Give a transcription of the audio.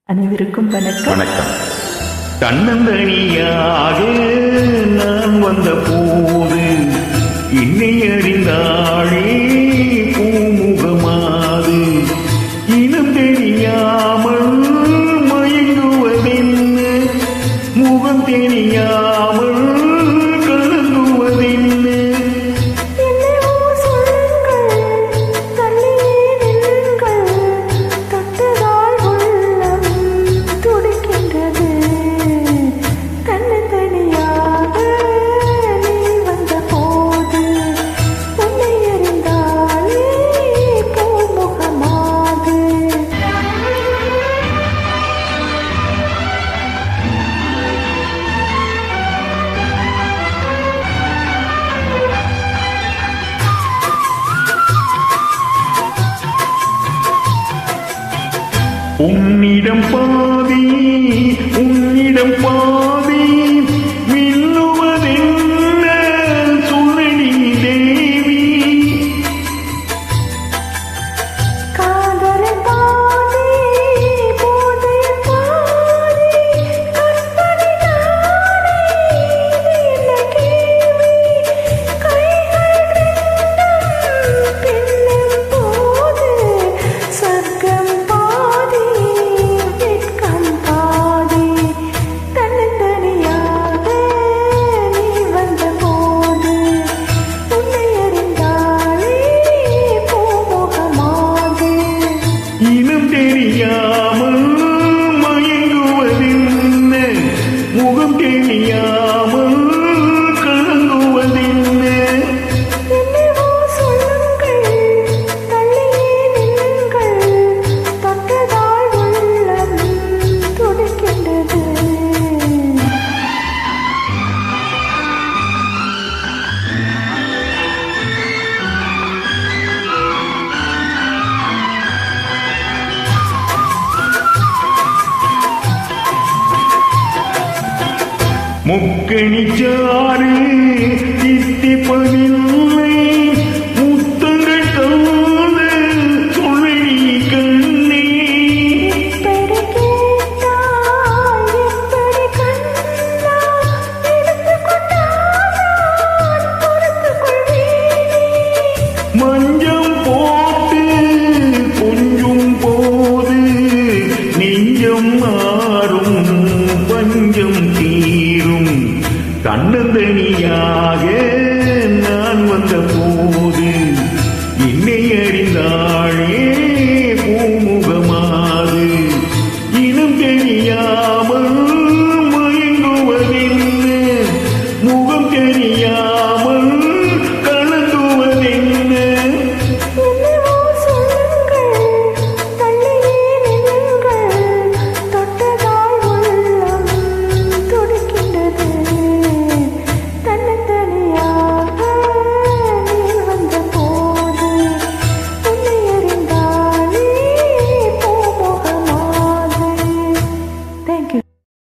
அனைவருக்கும் வணக்கம். வணக்கம். தன்னந்தனியாக நான் வந்த போது என்னை அறிந்தாளே பூமுகமாது இனம் தெரியாமல் மயங்குவதென்ன முகம் தெரியாமல் கலங்குவதென்ன உன்னிடம் பாதி மில்லுவதென்ன சுரணி தேவி காதல் பாதி போதை பாதி கற்பனை தானே என்ன கேள்வி கைகள் ரெண்டும் பின்னும் போது சொர்க்கம் தெரியாமல் மயங்குவதென்ன முகம் தெரியாமல் கலங்குவதென்ன முக்கணிச்சாறு தித்திப்பதில்லை